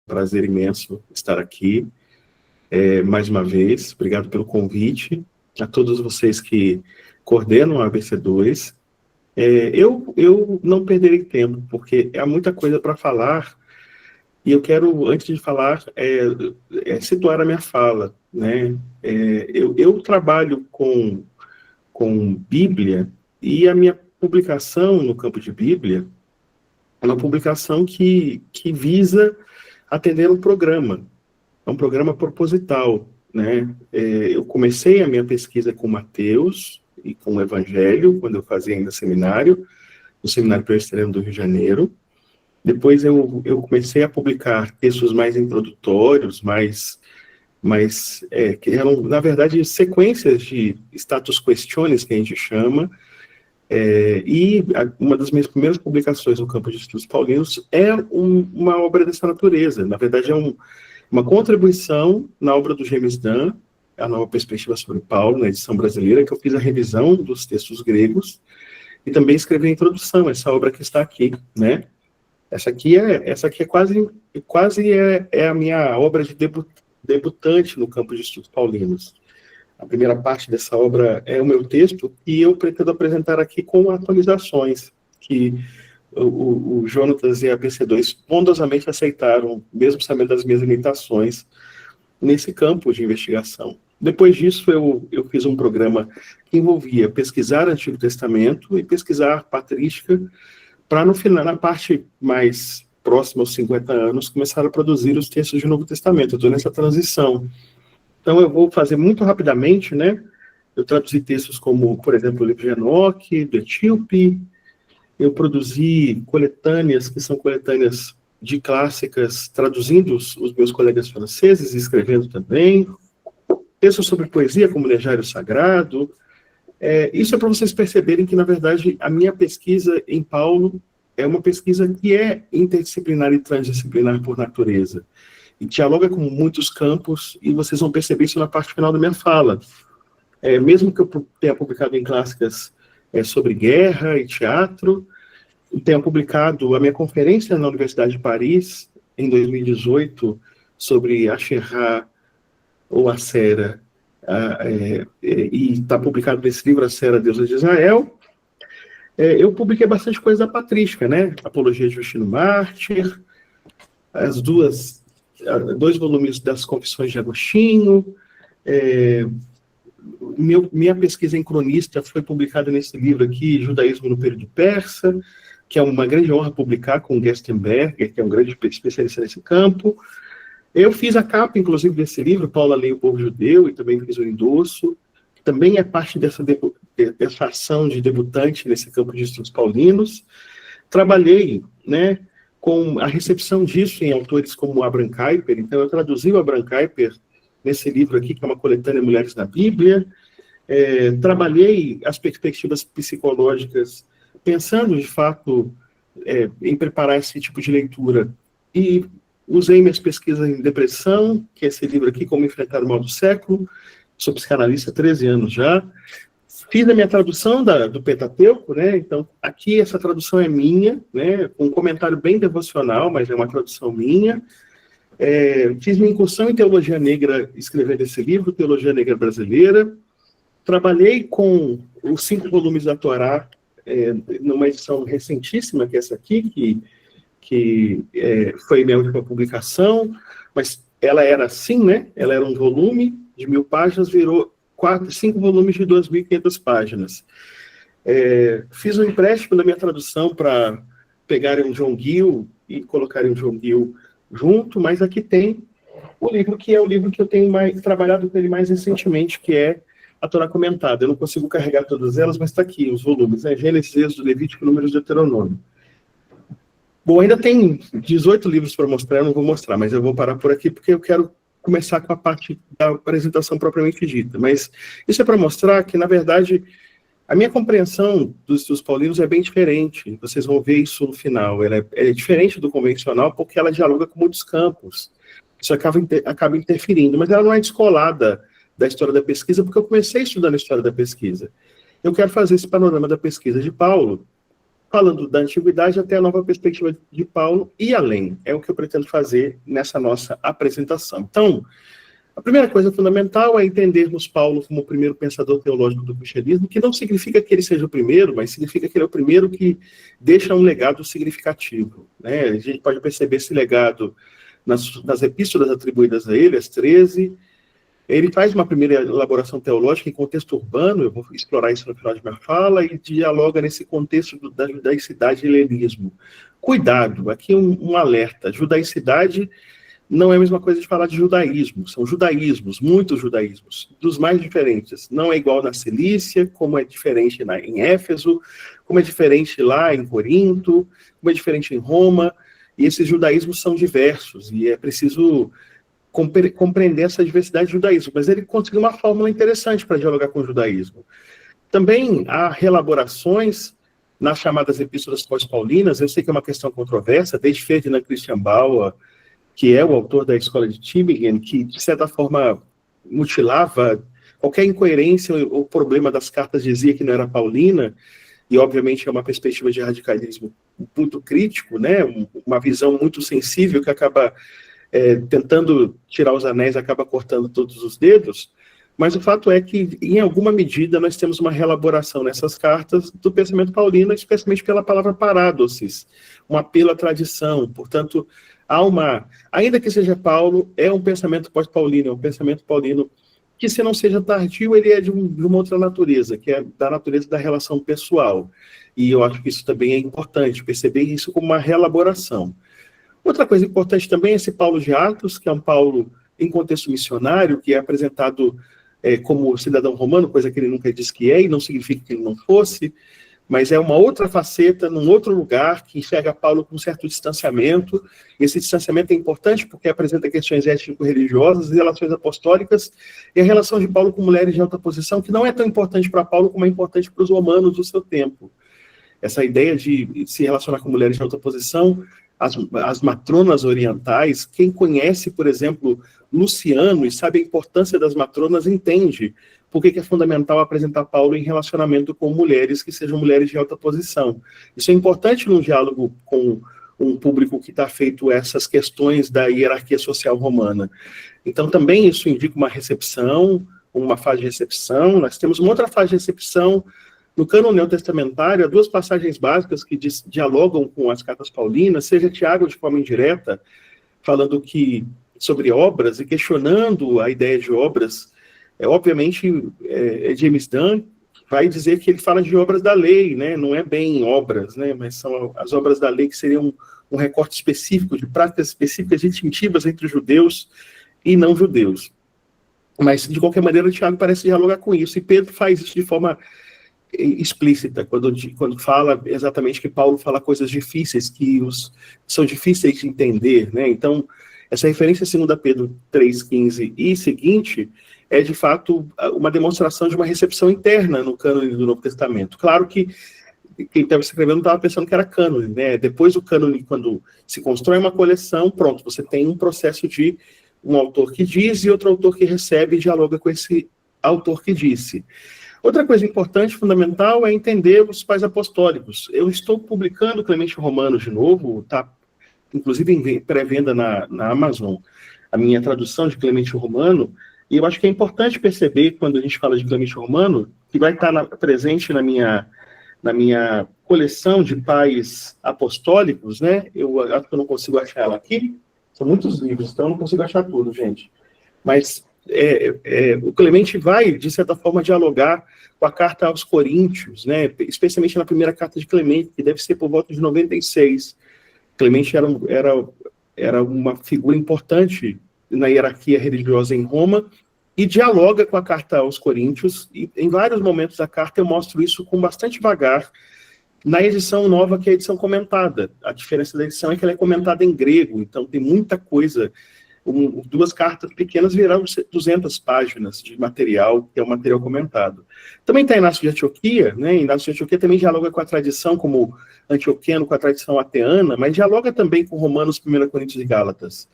prazer imenso estar aqui mais uma vez. Obrigado pelo convite. A todos vocês que coordenam a ABC2. Eu não perderei tempo, porque há muita coisa para falar, e eu quero, antes de falar, situar a minha fala, né? Eu trabalho com Bíblia, e a minha publicação no campo de Bíblia é uma publicação que visa atender um programa proposital, né? Eu comecei a minha pesquisa com Mateus e com o Evangelho, quando eu fazia ainda seminário, no Seminário Presbiteriano do Rio de Janeiro. Depois eu comecei a publicar textos mais introdutórios, que eram, na verdade, sequências de status questiones, que a gente chama, e uma das minhas primeiras publicações no campo de estudos paulinos é uma obra dessa natureza. Na verdade, é uma contribuição na obra do James Dunn, A Nova Perspectiva sobre Paulo, na edição brasileira, que eu fiz a revisão dos textos gregos e também escrevi a introdução, essa obra que está aqui, né? Essa aqui é quase a minha obra de debutante no campo de estudos paulinos. A primeira parte dessa obra é o meu texto, e eu pretendo apresentar aqui com atualizações, que o Jonatas e a PC2 bondosamente aceitaram, mesmo sabendo das minhas limitações nesse campo de investigação. Depois disso, eu fiz um programa que envolvia pesquisar Antigo Testamento e pesquisar patrística, para, no final, na parte mais próxima aos 50 anos, começar a produzir os textos do Novo Testamento. Eu estou nessa transição. Então, eu vou fazer muito rapidamente, né? Eu traduzi textos como, por exemplo, o livro de Enoque, do Etíope. Eu produzi coletâneas, que são coletâneas de clássicas, traduzindo os meus colegas franceses e escrevendo também. Textos sobre poesia, como Lejário Sagrado. Isso é para vocês perceberem que, na verdade, a minha pesquisa em Paulo é uma pesquisa que é interdisciplinar e transdisciplinar por natureza. E dialoga com muitos campos, e vocês vão perceber isso na parte final da minha fala. Mesmo que eu tenha publicado em clássicas sobre guerra e teatro, tenho publicado a minha conferência na Universidade de Paris, em 2018, sobre Asherah ou Asera, e está publicado nesse livro, Asera, Deusa de Israel. Eu publiquei bastante coisa da patrística, né? Apologia de Justino Mártir, dois volumes das Confissões de Agostinho. Minha pesquisa em cronista foi publicada nesse livro aqui, Judaísmo no Período Persa, que é uma grande honra publicar com Gerstenberger, que é um grande especialista nesse campo. Eu fiz a capa, inclusive, desse livro, Paulo Além o Povo Judeu, e também fiz o endosso, que também é parte dessa ação de debutante nesse campo de estudos paulinos. Trabalhei, né, com a recepção disso em autores como Abraham Kuyper. Então, eu traduzi o Abraham Kuyper nesse livro aqui, que é uma coletânea Mulheres na Bíblia. Trabalhei as perspectivas psicológicas, pensando, de fato, em preparar esse tipo de leitura. E usei minhas pesquisas em depressão, que é esse livro aqui, Como Enfrentar o Mal do Século. Sou psicanalista há 13 anos já. Fiz a minha tradução do Pentateuco, né? Então, aqui essa tradução é minha, né? Com um comentário bem devocional, mas é uma tradução minha. Fiz minha incursão em Teologia Negra escrevendo esse livro, Teologia Negra Brasileira. Trabalhei com os 5 volumes da Torá, numa edição recentíssima, que é essa aqui, que foi minha última publicação, mas ela era assim, né? Ela era um volume de 1000 páginas, virou 5 volumes de 2.500 páginas. Fiz um empréstimo da minha tradução para pegarem um John Gill e colocarem um John Gill junto, mas aqui tem o livro que é o livro que eu tenho trabalhado com ele mais recentemente, que é a Torá Comentada. Eu não consigo carregar todas elas, mas está aqui, os volumes, né? Gênesis, Êxodo, Levítico, Números de Deuteronômio. Bom, ainda tem 18 livros para mostrar, eu não vou mostrar, mas eu vou parar por aqui, porque eu quero começar com a parte da apresentação propriamente dita. Mas isso é para mostrar que, na verdade, a minha compreensão dos estudos paulinos é bem diferente. Vocês vão ver isso no final. Ela é diferente do convencional, porque ela dialoga com muitos campos. Isso acaba interferindo, mas ela não é descolada da história da pesquisa, porque eu comecei estudando a história da pesquisa. Eu quero fazer esse panorama da pesquisa de Paulo, falando da antiguidade até a nova perspectiva de Paulo e além. É o que eu pretendo fazer nessa nossa apresentação. Então, a primeira coisa fundamental é entendermos Paulo como o primeiro pensador teológico do cristianismo, que não significa que ele seja o primeiro, mas significa que ele é o primeiro que deixa um legado significativo, né? A gente pode perceber esse legado nas epístolas atribuídas a ele, as 13. Ele faz uma primeira elaboração teológica em contexto urbano, eu vou explorar isso no final de minha fala, e dialoga nesse contexto da judaicidade e helenismo. Cuidado, aqui um alerta, judaicidade não é a mesma coisa de falar de judaísmo, são judaísmos, muitos judaísmos, dos mais diferentes. Não é igual na Cilícia, como é diferente em Éfeso, como é diferente lá em Corinto, como é diferente em Roma, e esses judaísmos são diversos, e é preciso compreender essa diversidade de judaísmo, mas ele conseguiu uma fórmula interessante para dialogar com o judaísmo. Também há relaborações nas chamadas epístolas pós-paulinas, eu sei que é uma questão controversa, desde Ferdinand Christian Bauer, que é o autor da Escola de Tübingen, que, de certa forma, mutilava qualquer incoerência ou problema das cartas, dizia que não era paulina, e, obviamente, é uma perspectiva de radicalismo muito crítico, né? Uma visão muito sensível que acaba tentando tirar os anéis, acaba cortando todos os dedos, mas o fato é que, em alguma medida, nós temos uma reelaboração nessas cartas do pensamento paulino, especialmente pela palavra parádosis, um apelo à tradição. Portanto, ainda que seja Paulo, é um pensamento pós-paulino, é um pensamento paulino que, se não seja tardio, ele é de uma outra natureza, que é da natureza da relação pessoal. E eu acho que isso também é importante, perceber isso como uma reelaboração. Outra coisa importante também é esse Paulo de Atos, que é um Paulo em contexto missionário, que é apresentado como cidadão romano, coisa que ele nunca disse que é, e não significa que ele não fosse, mas é uma outra faceta, num outro lugar, que enxerga Paulo com um certo distanciamento. Esse distanciamento é importante porque apresenta questões étnico-religiosas, relações apostólicas, e a relação de Paulo com mulheres de alta posição, que não é tão importante para Paulo como é importante para os romanos do seu tempo. Essa ideia de se relacionar com mulheres de alta posição, as matronas orientais, quem conhece, por exemplo, Luciano e sabe a importância das matronas, entende por que é fundamental apresentar Paulo em relacionamento com mulheres que sejam mulheres de alta posição. Isso é importante num diálogo com um público que está feito essas questões da hierarquia social romana. Então, também isso indica uma recepção, uma fase de recepção. Nós temos uma outra fase de recepção no cânon neotestamentário, há duas passagens básicas que dialogam com as cartas paulinas, seja Tiago de forma indireta, falando sobre obras e questionando a ideia de obras. Obviamente, James Dunn vai dizer que ele fala de obras da lei, né? Não é bem obras, né? Mas são as obras da lei que seriam um recorte específico, de práticas específicas distintivas entre judeus e não judeus. Mas, de qualquer maneira, o Tiago parece dialogar com isso, e Pedro faz isso de forma explícita, quando fala exatamente que Paulo fala coisas difíceis, que são difíceis de entender, né? Então, essa referência a 2 Pedro 3,15 e seguinte é, de fato, uma demonstração de uma recepção interna no cânone do Novo Testamento. Claro que quem estava escrevendo não estava pensando que era cânone, né? Depois do cânone, quando se constrói uma coleção, pronto, você tem um processo de um autor que diz e outro autor que recebe e dialoga com esse autor que disse. Outra coisa importante, fundamental, é entender os pais apostólicos. Eu estou publicando Clemente Romano de novo, está inclusive em pré-venda na Amazon, a minha tradução de Clemente Romano, e eu acho que é importante perceber, quando a gente fala de Clemente Romano, que vai estar presente na minha coleção de pais apostólicos, né? Eu acho que eu não consigo achar ela aqui, são muitos livros, então eu não consigo achar tudo, gente. Mas o Clemente vai, de certa forma, dialogar com a carta aos Coríntios, né? Especialmente na primeira carta de Clemente, que deve ser por volta de 96. Clemente era uma figura importante na hierarquia religiosa em Roma, e dialoga com a carta aos Coríntios, e em vários momentos da carta eu mostro isso com bastante vagar, na edição nova, que é a edição comentada. A diferença da edição é que ela é comentada em grego, então tem muita coisa. Duas cartas pequenas viraram 200 páginas de material, que é o material comentado. Também está Inácio de Antioquia, né? Inácio de Antioquia também dialoga com a tradição como antioquiano, com a tradição ateana, mas dialoga também com Romanos, 1 Coríntios e Gálatas,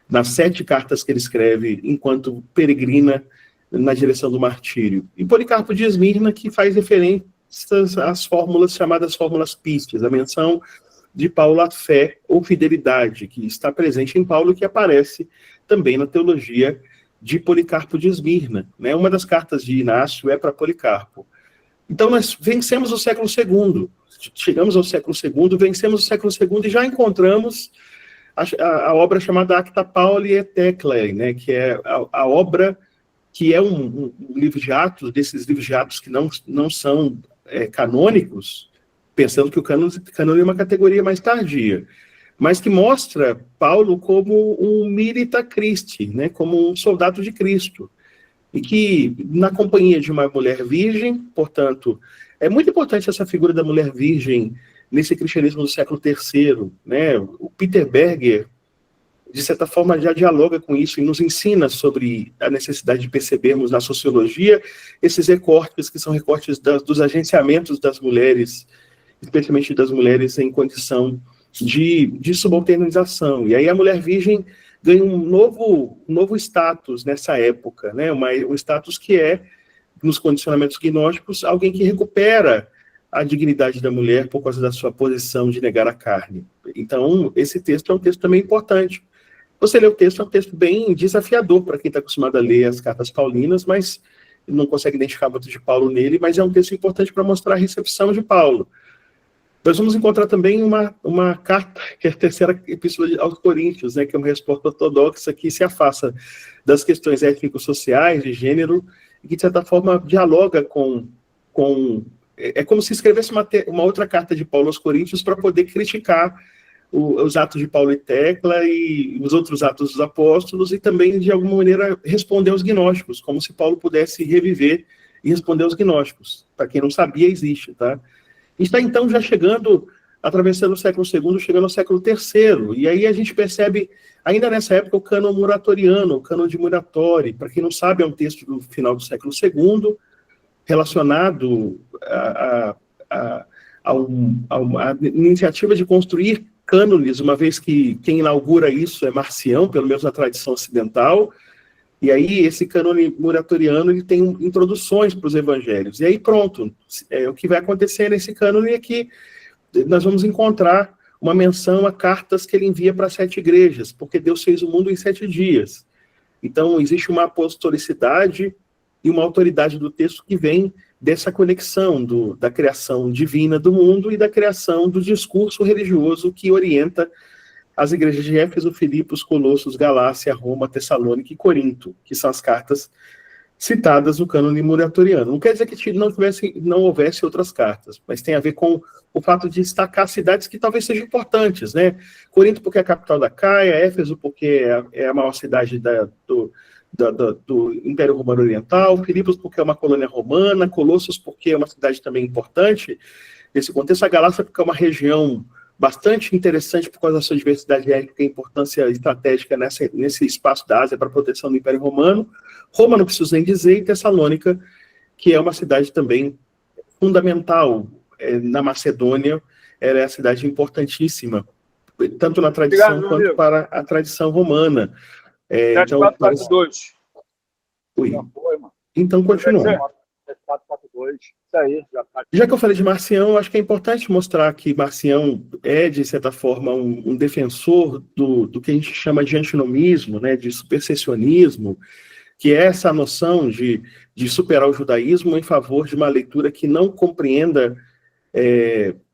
nas 7 cartas que ele escreve enquanto peregrina na direção do martírio. E Policarpo de Esmirna, que faz referência as fórmulas chamadas fórmulas pistes, a menção de Paulo à fé ou fidelidade, que está presente em Paulo e que aparece também na teologia de Policarpo de Esmirna, né? Uma das cartas de Inácio é para Policarpo. Então, nós vencemos o século II, chegamos ao século II, vencemos o século II e já encontramos a obra chamada Acta Pauli et Theclae, né, que é a obra que é um livro de Atos, desses livros de Atos que não são canônicos, pensando que o cânone é uma categoria mais tardia, mas que mostra Paulo como um milita Christi, né, como um soldado de Cristo, e que, na companhia de uma mulher virgem, portanto, é muito importante essa figura da mulher virgem nesse cristianismo do século III, né? O Peter Berger, de certa forma, já dialoga com isso e nos ensina sobre a necessidade de percebermos na sociologia esses recortes, que são recortes dos agenciamentos das mulheres, especialmente das mulheres em condição de subalternização. E aí a mulher virgem ganha um novo status nessa época, né? Um status que é, nos condicionamentos gnósticos, alguém que recupera a dignidade da mulher por causa da sua posição de negar a carne. Então, esse texto é um texto também importante. Você lê o texto, é um texto bem desafiador para quem está acostumado a ler as cartas paulinas, mas não consegue identificar muito de Paulo nele, mas é um texto importante para mostrar a recepção de Paulo. Nós vamos encontrar também uma carta, que é a terceira epístola aos Coríntios, né, que é uma resposta ortodoxa que se afasta das questões étnico-sociais, de gênero, e que, de certa forma, dialoga com é como se escrevesse uma outra carta de Paulo aos Coríntios para poder criticar os atos de Paulo e Tecla e os outros atos dos apóstolos e também, de alguma maneira, responder aos gnósticos, como se Paulo pudesse reviver e responder aos gnósticos. Para quem não sabia, existe, tá? Está, então, já chegando, atravessando o século II, chegando ao século III. E aí a gente percebe, ainda nessa época, o cânon muratoriano, o cânon de Muratori. Para quem não sabe, é um texto do final do século II, relacionado a uma iniciativa de construir cânones, uma vez que quem inaugura isso é Marcião, pelo menos na tradição ocidental, e aí esse cânone muratoriano ele tem introduções para os evangelhos, e aí pronto, o que vai acontecer nesse cânone é que nós vamos encontrar uma menção a cartas que ele envia para 7 igrejas, porque Deus fez o mundo em 7 dias. Então existe uma apostolicidade e uma autoridade do texto que vem dessa conexão da criação divina do mundo e da criação do discurso religioso que orienta as igrejas de Éfeso, Filipos, Colossos, Galácia, Roma, Tessalônica e Corinto, que são as cartas citadas no cânone muratoriano. Não quer dizer que não houvesse outras cartas, mas tem a ver com o fato de destacar cidades que talvez sejam importantes, né? Corinto porque é a capital da Caia, Éfeso porque é a maior cidade do Império Romano Oriental, Filipos porque é uma colônia romana, Colossos porque é uma cidade também importante nesse contexto, a Galácia porque é uma região bastante interessante por causa da sua diversidade étnica e importância estratégica nesse espaço da Ásia para a proteção do Império Romano, Roma não preciso nem dizer, e Tessalônica, que é uma cidade também fundamental na Macedônia, era a cidade importantíssima, tanto na tradição quanto para a tradição romana. Então, 7442. Então, continuando. 7442. Isso aí. Já que eu falei de Marcião, eu acho que é importante mostrar que Marcião é, de certa forma, um defensor do que a gente chama de antinomismo, né, de supersessionismo, que é essa noção de superar o judaísmo em favor de uma leitura que não compreenda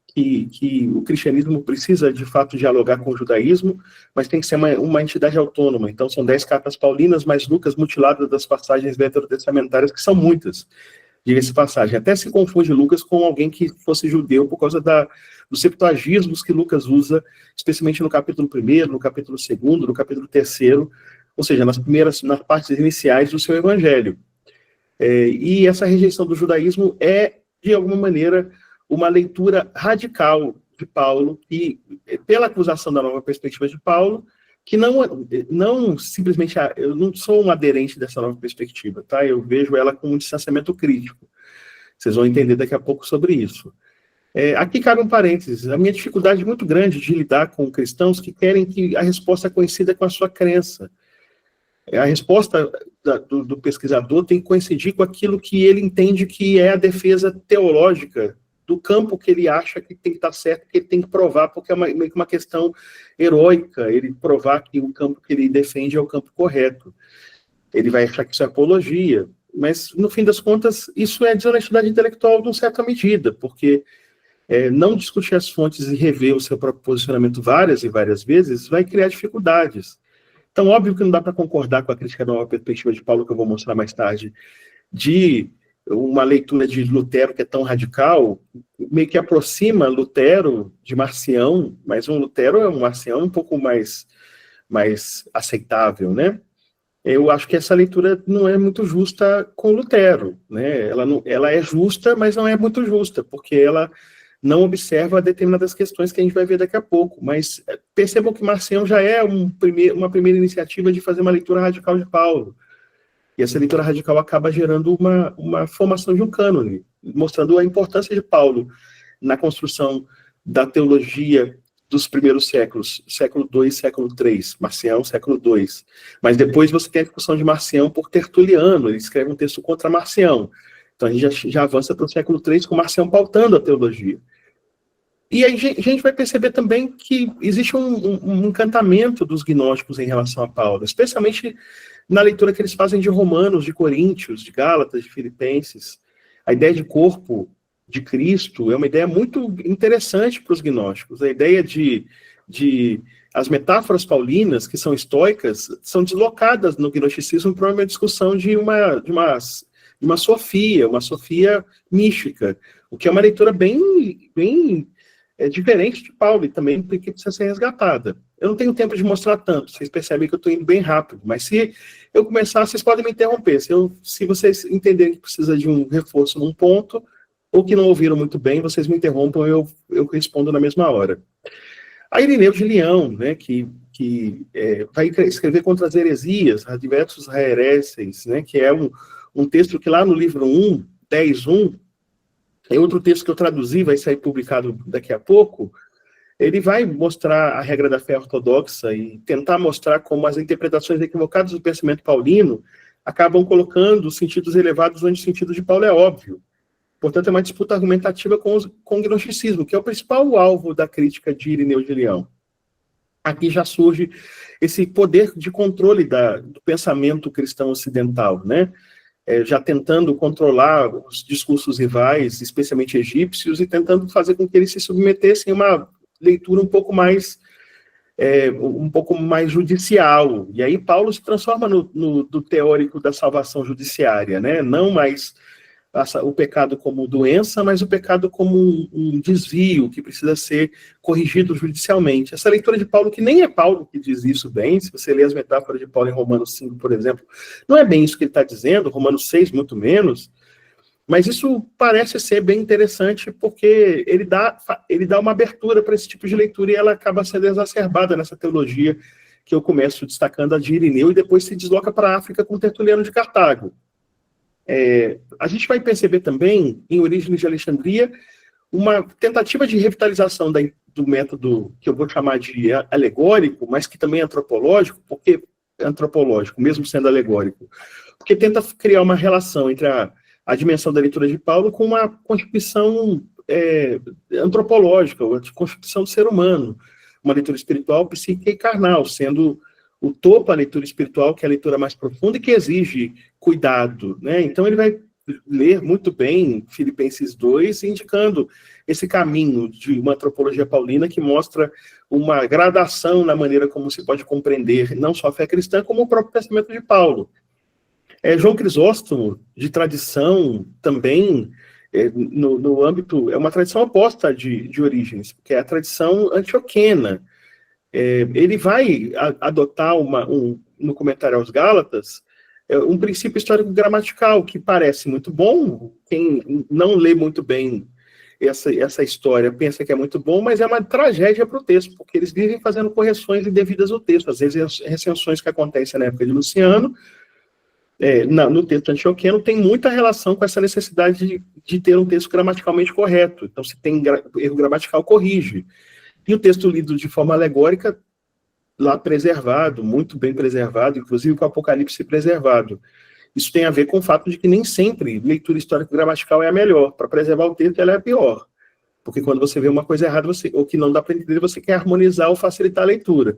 que o cristianismo precisa, de fato, dialogar com o judaísmo, mas tem que ser uma entidade autônoma. Então, são 10 cartas paulinas, mais Lucas mutiladas das passagens veterotestamentárias, que são muitas, diga-se passagem. Até se confunde Lucas com alguém que fosse judeu, por causa dos septuagismos que Lucas usa, especialmente no capítulo 1º, no capítulo 2º, no capítulo 3º, ou seja, nas partes iniciais do seu evangelho. E essa rejeição do judaísmo é, de alguma maneira, uma leitura radical de Paulo, e pela acusação da nova perspectiva de Paulo, que não simplesmente, eu não sou um aderente dessa nova perspectiva, tá? Eu vejo ela com um distanciamento crítico. Vocês vão entender daqui a pouco sobre isso. Aqui cabe um parênteses. A minha dificuldade muito grande de lidar com cristãos que querem que a resposta coincida com a sua crença. A resposta do pesquisador tem que coincidir com aquilo que ele entende que é a defesa teológica do campo que ele acha que tem que estar certo, que ele tem que provar, porque é meio que uma questão heróica, ele provar que o campo que ele defende é o campo correto. Ele vai achar que isso é apologia, mas, no fim das contas, isso é desonestidade intelectual de uma certa medida, porque não discutir as fontes e rever o seu próprio posicionamento várias e várias vezes vai criar dificuldades. Então, óbvio que não dá para concordar com a crítica da nova perspectiva de Paulo, que eu vou mostrar mais tarde, de uma leitura de Lutero que é tão radical, meio que aproxima Lutero de Marcião, mas um Lutero é um Marcião um pouco mais aceitável, né? Eu acho que essa leitura não é muito justa com Lutero, né? Ela é justa, mas não é muito justa, porque ela não observa determinadas questões que a gente vai ver daqui a pouco, mas percebam que Marcião já é uma primeira iniciativa de fazer uma leitura radical de Paulo, e essa leitura radical acaba gerando uma formação de um cânone, mostrando a importância de Paulo na construção da teologia dos primeiros séculos, século II e século III, Marcião, século II. Mas depois você tem a discussão de Marcião por Tertuliano, ele escreve um texto contra Marcião. Então a gente já avança para o século III com Marcião pautando a teologia. E aí a gente vai perceber também que existe um encantamento dos gnósticos em relação a Paulo, especialmente na leitura que eles fazem de Romanos, de Coríntios, de Gálatas, de Filipenses. A ideia de corpo de Cristo é uma ideia muito interessante para os gnósticos. A ideia de as metáforas paulinas, que são estoicas, são deslocadas no gnosticismo para uma discussão de uma sofia mística, o que é uma leitura bem diferente de Paulo e também que precisa ser resgatada. Eu não tenho tempo de mostrar tanto, vocês percebem que eu estou indo bem rápido, mas se eu começar, vocês podem me interromper. Se vocês entenderem que precisa de um reforço num ponto, ou que não ouviram muito bem, vocês me interrompam, eu respondo na mesma hora. A Irineu de Leão, né, que vai escrever contra as heresias, diversos hereses, né, que é um texto que lá no livro 1, 10.1, é outro texto que eu traduzi, vai sair publicado daqui a pouco, ele vai mostrar a regra da fé ortodoxa e tentar mostrar como as interpretações equivocadas do pensamento paulino acabam colocando sentidos elevados onde o sentido de Paulo é óbvio. Portanto, é uma disputa argumentativa com o gnosticismo, que é o principal alvo da crítica de Irineu de Leão. Aqui já surge esse poder de controle do pensamento cristão ocidental, né? Já tentando controlar os discursos rivais, especialmente egípcios, e tentando fazer com que eles se submetessem a uma leitura um pouco mais judicial. E aí Paulo se transforma no teórico da salvação judiciária, né? Não mais o pecado como doença, mas o pecado como um desvio que precisa ser corrigido judicialmente. Essa leitura de Paulo, que nem é Paulo que diz isso bem, se você ler as metáforas de Paulo em Romanos 5, por exemplo, não é bem isso que ele está dizendo, Romanos 6, muito menos, mas isso parece ser bem interessante porque ele dá uma abertura para esse tipo de leitura e ela acaba sendo exacerbada nessa teologia que eu começo destacando a de Irineu e depois se desloca para a África com Tertuliano de Cartago. A gente vai perceber também, em Orígenes de Alexandria, uma tentativa de revitalização do método que eu vou chamar de alegórico, mas que também é antropológico, porque é antropológico, mesmo sendo alegórico, porque tenta criar uma relação entre a dimensão da leitura de Paulo com uma constituição antropológica, a constituição do ser humano, uma leitura espiritual, psíquica e carnal, sendo o topo a leitura espiritual, que é a leitura mais profunda e que exige cuidado, né? Então ele vai ler muito bem Filipenses 2, indicando esse caminho de uma antropologia paulina que mostra uma gradação na maneira como se pode compreender não só a fé cristã, como o próprio pensamento de Paulo. João Crisóstomo, de tradição também, no âmbito, é uma tradição oposta de Orígenes, que é a tradição antioquena. Ele vai adotar no comentário aos Gálatas um princípio histórico gramatical que parece muito bom. Quem não lê muito bem essa história pensa que é muito bom, mas é uma tragédia para o texto, porque eles vivem fazendo correções indevidas ao texto. Às vezes as recensões que acontecem na época de Luciano, no texto antioqueno, tem muita relação com essa necessidade de ter um texto gramaticalmente correto. Então, se tem erro gramatical, corrige. E o texto lido de forma alegórica lá preservado, muito bem preservado, inclusive com o Apocalipse preservado. Isso tem a ver com o fato de que nem sempre leitura histórico-gramatical é a melhor. Para preservar o texto, ela é a pior. Porque quando você vê uma coisa errada, ou que não dá para entender, você quer harmonizar ou facilitar a leitura.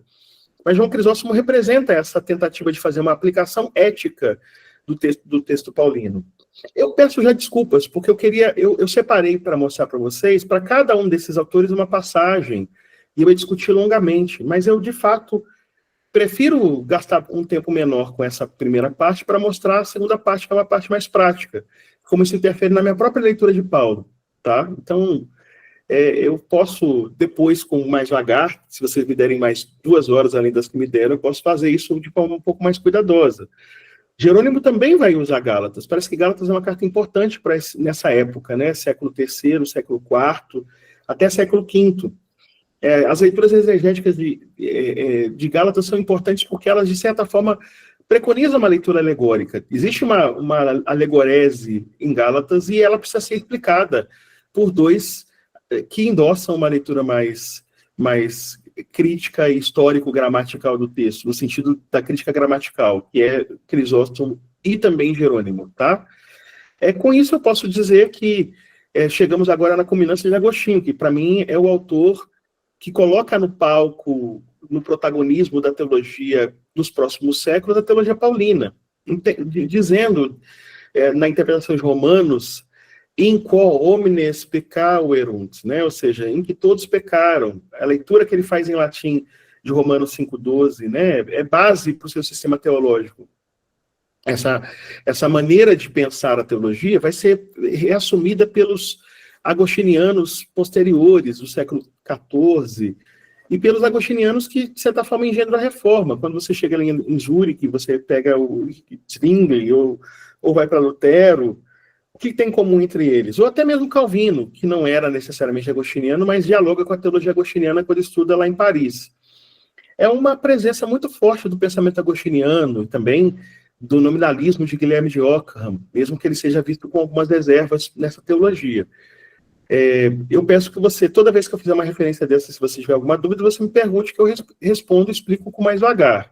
Mas João Crisóstomo representa essa tentativa de fazer uma aplicação ética do texto paulino. Eu peço já desculpas, porque eu separei para mostrar para vocês, para cada um desses autores, uma passagem, e eu ia discutir longamente, mas eu, de fato, prefiro gastar um tempo menor com essa primeira parte para mostrar a segunda parte, que é uma parte mais prática, como isso interfere na minha própria leitura de Paulo, tá? Então, eu posso, depois, com mais vagar, se vocês me derem mais 2 horas além das que me deram, eu posso fazer isso de forma um pouco mais cuidadosa. Jerônimo também vai usar Gálatas. Parece que Gálatas é uma carta importante nessa época, né? Século III, século IV, até século V. As leituras exegéticas de Gálatas são importantes porque elas, de certa forma, preconizam uma leitura alegórica. Existe uma alegorese em Gálatas e ela precisa ser explicada por dois que endossam uma leitura mais crítica e histórico-gramatical do texto, no sentido da crítica gramatical, que é Crisóstomo e também Jerônimo, tá? Com isso eu posso dizer que chegamos agora na culminância de Agostinho, que para mim é o autor que coloca no palco, no protagonismo da teologia dos próximos séculos, a teologia paulina, dizendo, na interpretação de Romanos, in quo homines peccaverunt, né? Ou seja, em que todos pecaram. A leitura que ele faz em latim de Romanos 5,12, né? É base para o seu sistema teológico. Essa maneira de pensar a teologia vai ser reassumida pelos agostinianos posteriores, do século XIV, e pelos agostinianos que, de certa forma, engendram a reforma. Quando você chega ali em Zurique, você pega o Zwingli, ou vai para Lutero, o que tem em comum entre eles? Ou até mesmo Calvino, que não era necessariamente agostiniano, mas dialoga com a teologia agostiniana quando estuda lá em Paris. É uma presença muito forte do pensamento agostiniano e também do nominalismo de Guilherme de Ockham, mesmo que ele seja visto com algumas reservas nessa teologia. Eu peço que você, toda vez que eu fizer uma referência dessa, se você tiver alguma dúvida, você me pergunte que eu respondo e explico com mais vagar.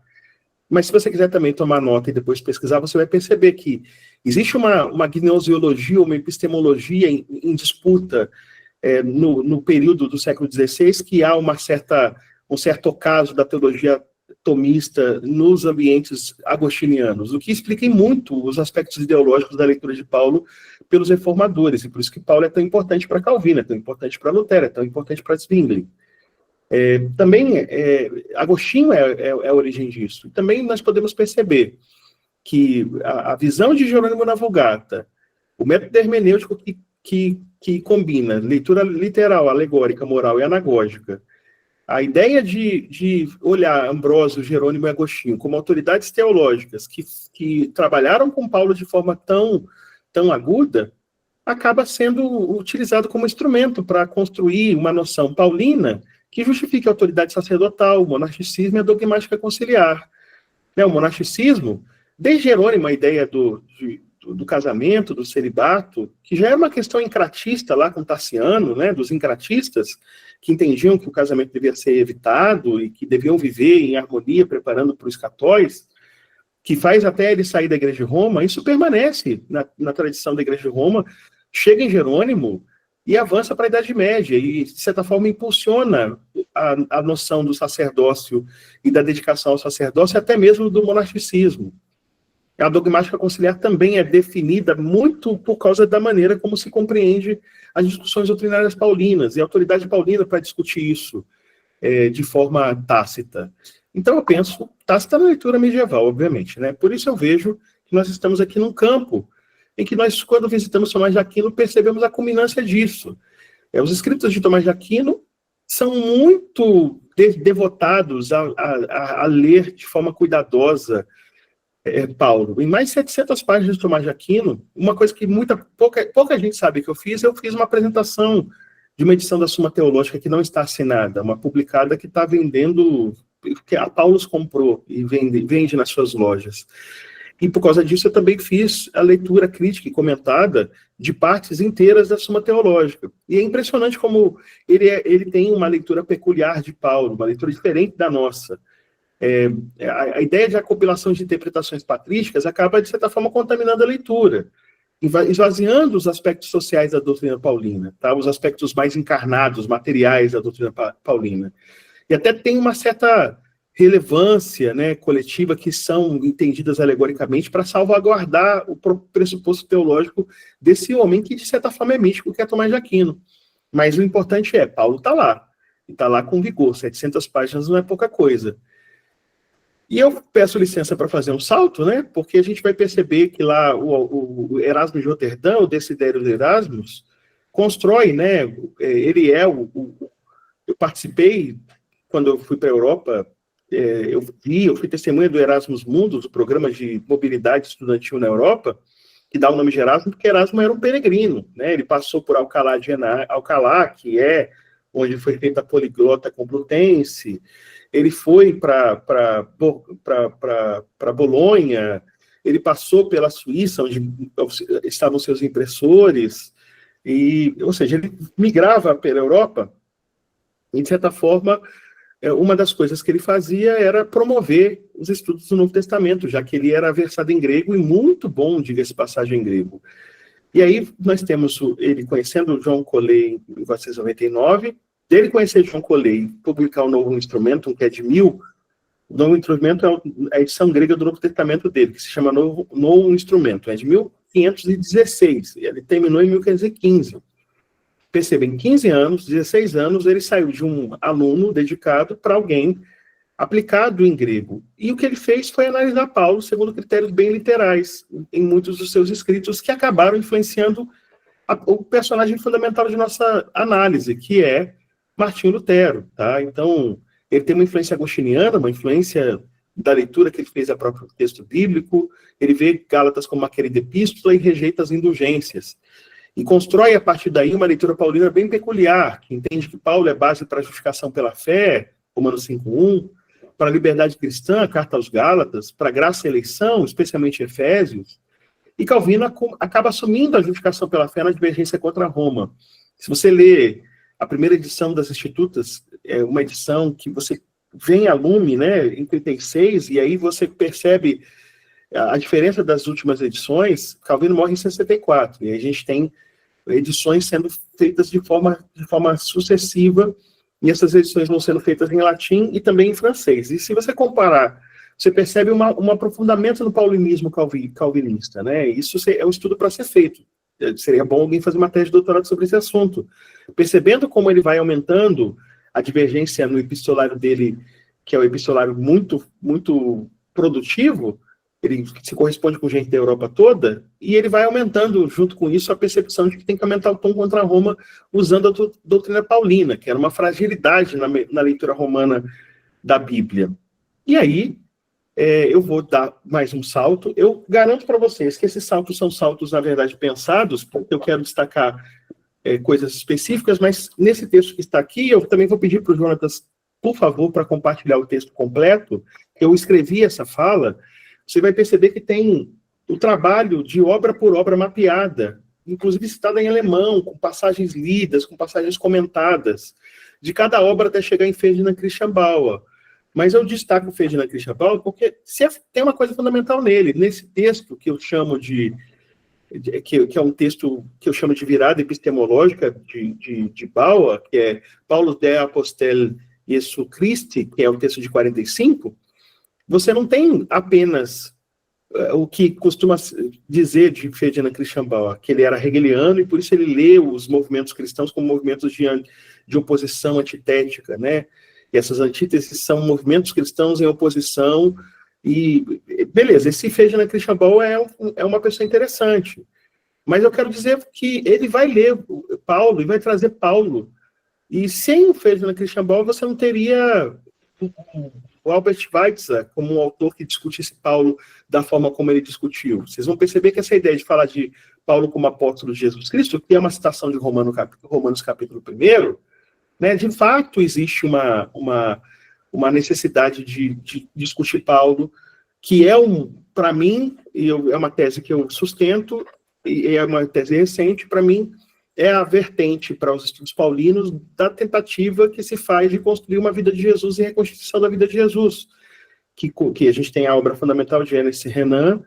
Mas se você quiser também tomar nota e depois pesquisar, você vai perceber que existe uma gnosiologia, uma epistemologia em disputa no período do século XVI, que há um certo ocaso da teologia tomista nos ambientes agostinianos, o que explica muito os aspectos ideológicos da leitura de Paulo pelos reformadores, e por isso que Paulo é tão importante para Calvino, é tão importante para Lutero, é tão importante para Zwingli. Também, Agostinho é a origem disso. E também nós podemos perceber que a visão de Jerônimo na Vulgata, o método hermenêutico que combina leitura literal, alegórica, moral e anagógica, a ideia de olhar Ambrósio, Jerônimo e Agostinho como autoridades teológicas que trabalharam com Paulo de forma tão aguda, acaba sendo utilizado como instrumento para construir uma noção paulina que justifique a autoridade sacerdotal, o monasticismo e a dogmática conciliar. O monasticismo, desde Jerônimo, a ideia do casamento, do celibato, que já era uma questão encratista lá com Tarciano, né, dos encratistas, que entendiam que o casamento devia ser evitado e que deviam viver em harmonia, preparando para os escatóis, que faz até ele sair da Igreja de Roma. Isso permanece na tradição da Igreja de Roma, chega em Jerônimo e avança para a Idade Média, e, de certa forma, impulsiona a noção do sacerdócio e da dedicação ao sacerdócio, até mesmo do monasticismo. A dogmática conciliar também é definida muito por causa da maneira como se compreende as discussões doutrinárias paulinas, e a autoridade paulina para discutir isso de forma tácita. Então, eu penso, tácita na leitura medieval, obviamente, né? Por isso eu vejo que nós estamos aqui num campo em que nós, quando visitamos Tomás de Aquino, percebemos a culminância disso. Os escritos de Tomás de Aquino são muito devotados a ler de forma cuidadosa Paulo. Em mais de 700 páginas de Tomás de Aquino, uma coisa que pouca gente sabe que eu fiz uma apresentação de uma edição da Suma Teológica que não está assinada, uma publicada que está vendendo, que a Paulus comprou e vende nas suas lojas. E por causa disso eu também fiz a leitura crítica e comentada de partes inteiras da Suma Teológica. E é impressionante como ele tem uma leitura peculiar de Paulo, uma leitura diferente da nossa. A ideia de a compilação de interpretações patrísticas acaba, de certa forma, contaminando a leitura, esvaziando os aspectos sociais da doutrina paulina, tá? Os aspectos mais encarnados, materiais da doutrina paulina. E até tem uma certa relevância, né, coletiva, que são entendidas alegoricamente para salvaguardar o pressuposto teológico desse homem que, de certa forma, é místico, que é Tomás de Aquino. Mas o importante é, Paulo está lá, e está lá com vigor, 700 páginas não é pouca coisa. E eu peço licença para fazer um salto, né, porque a gente vai perceber que lá o Erasmo de Roterdão, o Desidério de Erasmus, constrói, né, ele é eu participei, quando eu fui para a Europa, eu fui testemunha do Erasmus Mundus, o programa de mobilidade estudantil na Europa, que dá o nome de Erasmo, porque Erasmo era um peregrino, né? Ele passou por Alcalá, que é onde foi feita a poliglota complutense, ele foi para Bolonha, ele passou pela Suíça, onde estavam seus impressores, ou seja, ele migrava pela Europa, e, de certa forma, uma das coisas que ele fazia era promover os estudos do Novo Testamento, já que ele era versado em grego e muito bom, diga-se passagem, em grego. E aí nós temos ele conhecendo John Collet em 1499, dele conhecer John Collet e publicar o Novo Instrumento, que é de 1000. O Novo Instrumento é a edição grega do Novo Testamento dele, que se chama Novo Instrumento, é de 1516, e ele terminou em 1515. Perceba, em 15 anos, 16 anos, ele saiu de um aluno dedicado para alguém aplicado em grego. E o que ele fez foi analisar Paulo segundo critérios bem literais, em muitos dos seus escritos, que acabaram influenciando o personagem fundamental de nossa análise, que é Martinho Lutero. Tá? Então, ele tem uma influência agostiniana, uma influência da leitura que ele fez a próprio texto bíblico, ele vê Gálatas como uma querida epístola e rejeita as indulgências. E constrói, a partir daí, uma leitura paulina bem peculiar, que entende que Paulo é base para a justificação pela fé, Romanos 5:1, para a liberdade cristã, a carta aos Gálatas, para a graça e eleição, especialmente Efésios, e Calvino acaba assumindo a justificação pela fé na divergência contra Roma. Se você lê a primeira edição das Institutas, é uma edição que você vem a lume, né, em 36, e aí você percebe a diferença das últimas edições. Calvino morre em 64, e a gente tem edições sendo feitas de forma sucessiva, e essas edições vão sendo feitas em latim e também em francês. E se você comparar, você percebe um aprofundamento no paulinismo calvinista, né? Isso é um estudo para ser feito. Seria bom alguém fazer uma tese de doutorado sobre esse assunto. Percebendo como ele vai aumentando a divergência no epistolário dele, que é um epistolário muito, muito produtivo, ele se corresponde com gente da Europa toda, e ele vai aumentando, junto com isso, a percepção de que tem que aumentar o tom contra Roma usando a doutrina paulina, que era uma fragilidade na leitura romana da Bíblia. E aí, eu vou dar mais um salto. Eu garanto para vocês que esses saltos são saltos, na verdade, pensados, porque eu quero destacar coisas específicas, mas nesse texto que está aqui, eu também vou pedir para o Jonatas, por favor, para compartilhar o texto completo. Eu escrevi essa fala. Você vai perceber que tem o trabalho de obra por obra mapeada, inclusive citada em alemão, com passagens lidas, com passagens comentadas, de cada obra até chegar em Ferdinand Christian Bauer. Mas eu destaco o Ferdinand Christian Bauer porque tem uma coisa fundamental nele. Nesse texto que eu chamo que é um texto que eu chamo de virada epistemológica de Bauer, que é Paulus der Apostel Jesu Christi, que é o texto de 45, você não tem apenas o que costuma dizer de Ferdinand Christian Bauer, que ele era hegeliano e por isso ele lê os movimentos cristãos como movimentos de oposição antitética, né? E essas antíteses são movimentos cristãos em oposição. E, beleza, esse Ferdinand Christian Bauer é uma pessoa interessante. Mas eu quero dizer que ele vai ler Paulo e vai trazer Paulo. E sem o Ferdinand Christian Bauer, você não teria o Albert Schweitzer como um autor que discutisse Paulo da forma como ele discutiu. Vocês vão perceber que essa ideia de falar de Paulo como apóstolo de Jesus Cristo, que é uma citação de Romanos capítulo 1, né, de fato existe uma necessidade de discutir Paulo, que é para mim, é uma tese que eu sustento, e é uma tese recente, para mim, é a vertente para os estudos paulinos da tentativa que se faz de construir uma vida de Jesus e reconstituição da vida de Jesus. que a gente tem a obra fundamental de Ernest Renan,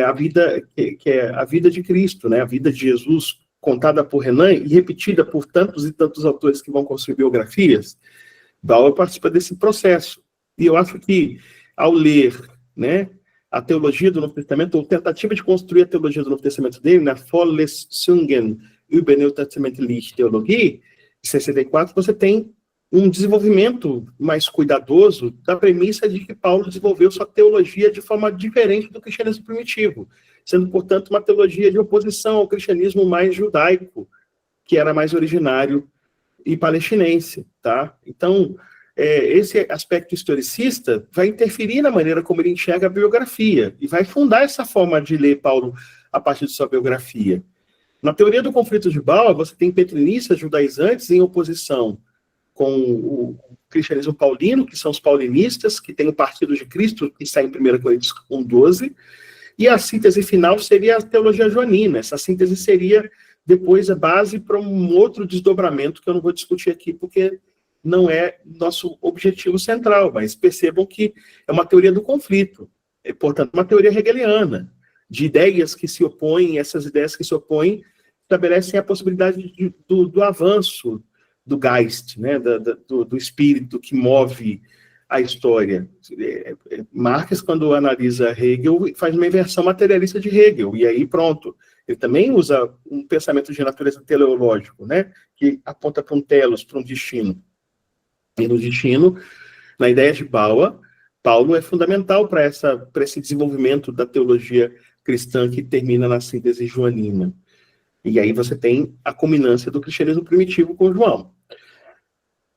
a vida, que é a vida de Cristo, né? A vida de Jesus contada por Renan e repetida por tantos e tantos autores que vão construir biografias. Bauer participa desse processo. E eu acho que, ao ler, né, a teologia do Novo Testamento, ou tentativa de construir a teologia do Novo Testamento dele, na Vorlesungen über Neutestamentliche Theologie, de 64, você tem um desenvolvimento mais cuidadoso da premissa de que Paulo desenvolveu sua teologia de forma diferente do cristianismo primitivo, sendo, portanto, uma teologia de oposição ao cristianismo mais judaico, que era mais originário e palestinense, tá? Então, esse aspecto historicista vai interferir na maneira como ele enxerga a biografia e vai fundar essa forma de ler Paulo a partir de sua biografia. Na teoria do conflito de Bauer, você tem petrinistas judaizantes em oposição com o cristianismo paulino, que são os paulinistas, que tem o Partido de Cristo, que está em 1 Coríntios 1:12, e a síntese final seria a teologia joanina. Essa síntese seria depois a base para um outro desdobramento que eu não vou discutir aqui, porque não é nosso objetivo central, mas percebam que é uma teoria do conflito, portanto, uma teoria hegeliana, de ideias que se opõem, essas ideias que se opõem estabelecem a possibilidade do avanço do Geist, né, do espírito que move a história. Marx, quando analisa Hegel, faz uma inversão materialista de Hegel, e aí pronto. Ele também usa um pensamento de natureza teleológico, né, que aponta para um telos, para um destino. E no destino, na ideia de Bauer, Paulo é fundamental para esse desenvolvimento da teologia cristã que termina na síntese joanina. E aí você tem a culminância do cristianismo primitivo com João.